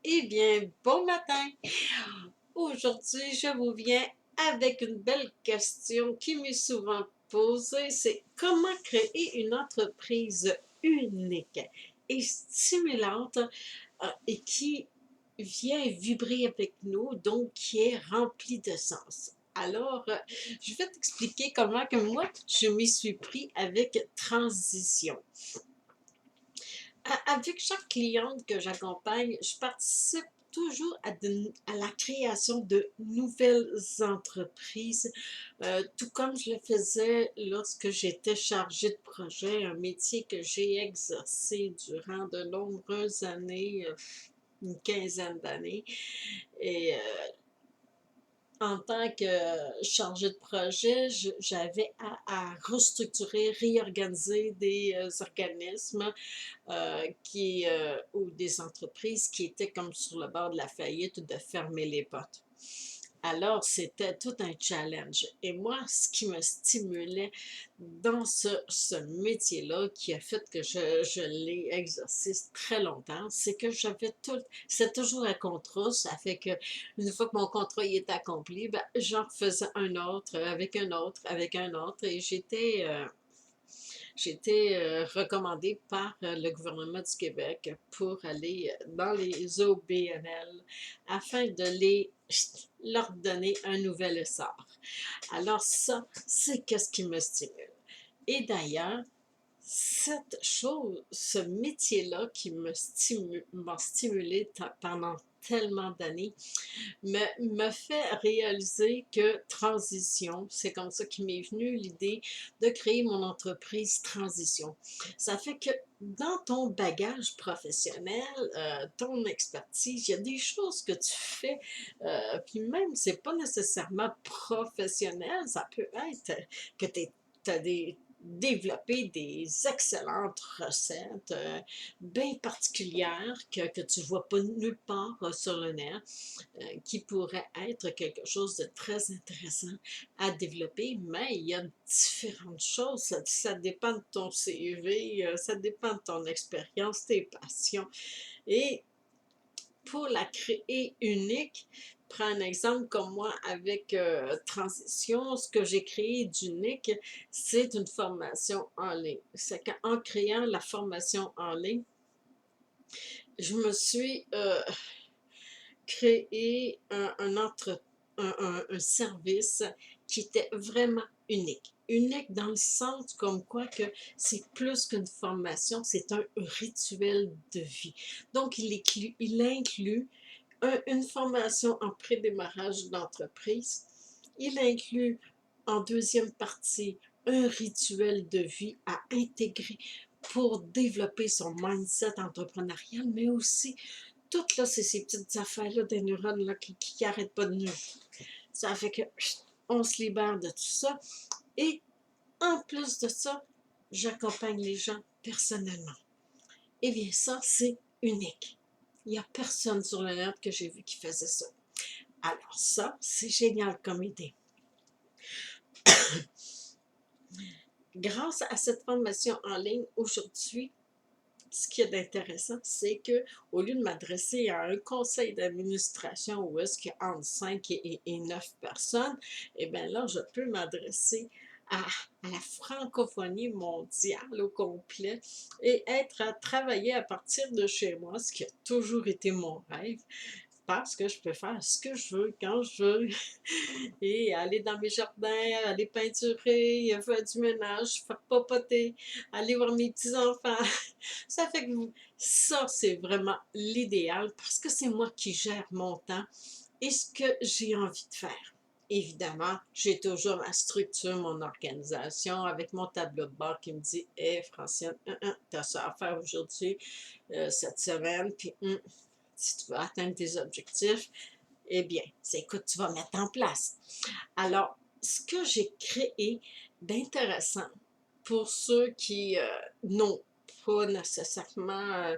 Eh bien, bon matin! Aujourd'hui, je vous viens avec une belle question qui m'est souvent posée, c'est comment créer une entreprise unique et stimulante et qui vient vibrer avec nous, donc qui est remplie de sens. Alors, je vais t'expliquer comment que moi, je m'y suis pris avec transition. Avec chaque cliente que j'accompagne, je participe toujours à la création de nouvelles entreprises, tout comme je le faisais lorsque j'étais chargée de projet, un métier que j'ai exercé durant de nombreuses années, une quinzaine d'années. Et en tant que chargée de projet, j'avais à restructurer, réorganiser des organismes ou des entreprises qui étaient comme sur le bord de la faillite ou de fermer les portes. Alors, c'était tout un challenge. Et moi, ce qui me stimulait dans ce métier-là, qui a fait que je l'ai exercé très longtemps, c'est que c'est toujours un contrat. Ça fait que une fois que mon contrat y est accompli, ben, j'en faisais un autre, avec un autre, avec un autre. Et j'ai été recommandée par le gouvernement du Québec pour aller dans les OBNL afin de leur donner un nouvel essor. Alors ça, c'est ce qui me stimule. Et d'ailleurs, ce métier-là qui m'a stimulé pendant tellement d'années, me fait réaliser que transition, c'est comme ça qu'il m'est venu l'idée de créer mon entreprise Transition. Ça fait que dans ton bagage professionnel, ton expertise, il y a des choses que tu fais, puis même, c'est pas nécessairement professionnel, ça peut être que tu as développer des excellentes recettes bien particulières que tu ne vois pas nulle part sur le net, qui pourrait être quelque chose de très intéressant à développer, mais il y a différentes choses. Ça dépend de ton CV, ça dépend de ton expérience, tes passions. Et pour la créer unique, prends un exemple comme moi avec Transition, ce que j'ai créé d'unique, c'est une formation en ligne. C'est qu'en créant la formation en ligne, je me suis créé un service qui était vraiment unique. Unique dans le sens comme quoi que c'est plus qu'une formation, c'est un rituel de vie. Donc, il inclut une formation en pré-démarrage d'entreprise. Il inclut en deuxième partie un rituel de vie à intégrer pour développer son mindset entrepreneurial, mais aussi toutes là, c'est ces petites affaires-là des neurones là, qui n'arrêtent pas de nous. Ça fait que on se libère de tout ça. Et en plus de ça, j'accompagne les gens personnellement. Eh bien, ça, c'est unique. Il n'y a personne sur le net que j'ai vu qui faisait ça. Alors ça, c'est génial comme idée. Grâce à cette formation en ligne aujourd'hui, ce qui est intéressant, c'est que au lieu de m'adresser à un conseil d'administration où est-ce qu'il y a entre 5 et 9 personnes, eh bien là, je peux m'adresser à la francophonie mondiale au complet et être à travailler à partir de chez moi, ce qui a toujours été mon rêve, parce que je peux faire ce que je veux, quand je veux, et aller dans mes jardins, aller peinturer, faire du ménage, faire papoter, aller voir mes petits-enfants. Ça fait que ça, c'est vraiment l'idéal parce que c'est moi qui gère mon temps et ce que j'ai envie de faire. Évidemment, j'ai toujours ma structure, mon organisation avec mon tableau de bord qui me dit Hé, Francine, tu as ça à faire aujourd'hui, cette semaine, puis si tu veux atteindre tes objectifs, eh bien, c'est écoute, tu vas mettre en place. Alors, ce que j'ai créé d'intéressant pour ceux qui n'ont pas nécessairement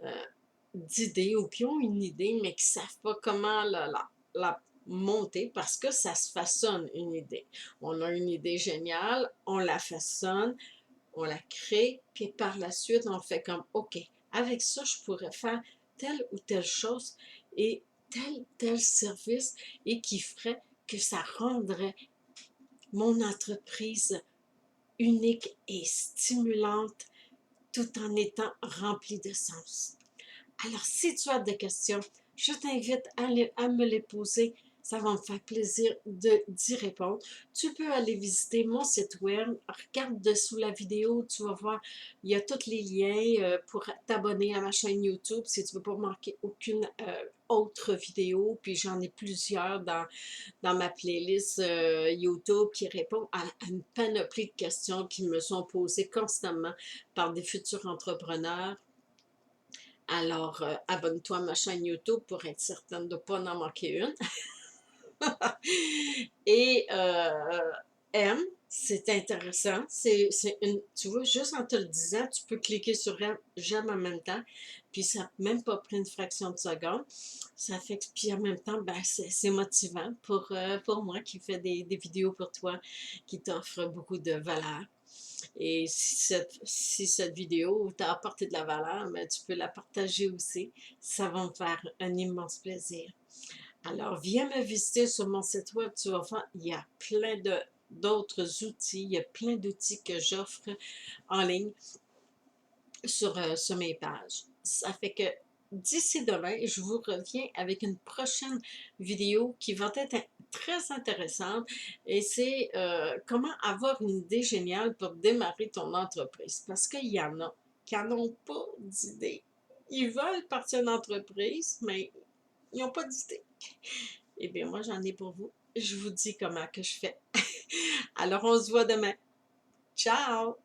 euh, d'idées ou qui ont une idée, mais qui ne savent pas comment la monter parce que ça se façonne une idée. On a une idée géniale, on la façonne, on la crée, puis par la suite, on fait comme, OK, avec ça, je pourrais faire telle ou telle chose et tel service et qui ferait que ça rendrait mon entreprise unique et stimulante tout en étant remplie de sens. Alors, si tu as des questions, je t'invite à me les poser. Ça va me faire plaisir d'y répondre. Tu peux aller visiter mon site web. Regarde dessous la vidéo, tu vas voir, il y a tous les liens pour t'abonner à ma chaîne YouTube si tu ne veux pas manquer aucune autre vidéo. Puis j'en ai plusieurs dans ma playlist YouTube qui répond à une panoplie de questions qui me sont posées constamment par des futurs entrepreneurs. Alors, abonne-toi à ma chaîne YouTube pour être certaine de ne pas en manquer une. Et aime, c'est intéressant. Tu vois, juste en te le disant, tu peux cliquer sur j'aime en même temps. Puis ça n'a même pas pris une fraction de seconde. Ça fait que, puis en même temps, ben, c'est motivant pour moi qui fais des vidéos pour toi, qui t'offrent beaucoup de valeur. Et si cette vidéo t'a apporté de la valeur, ben, tu peux la partager aussi. Ça va me faire un immense plaisir. Alors, viens me visiter sur mon site web, tu vas voir, il y a plein d'autres outils, il y a plein d'outils que j'offre en ligne sur mes pages. Ça fait que d'ici demain, je vous reviens avec une prochaine vidéo qui va être très intéressante et c'est comment avoir une idée géniale pour démarrer ton entreprise. Parce qu'il y en a qui n'ont pas d'idée. Ils veulent partir une entreprise, mais ils n'ont pas d'idée. Eh bien, moi, j'en ai pour vous. Je vous dis comment que je fais. Alors, on se voit demain. Ciao!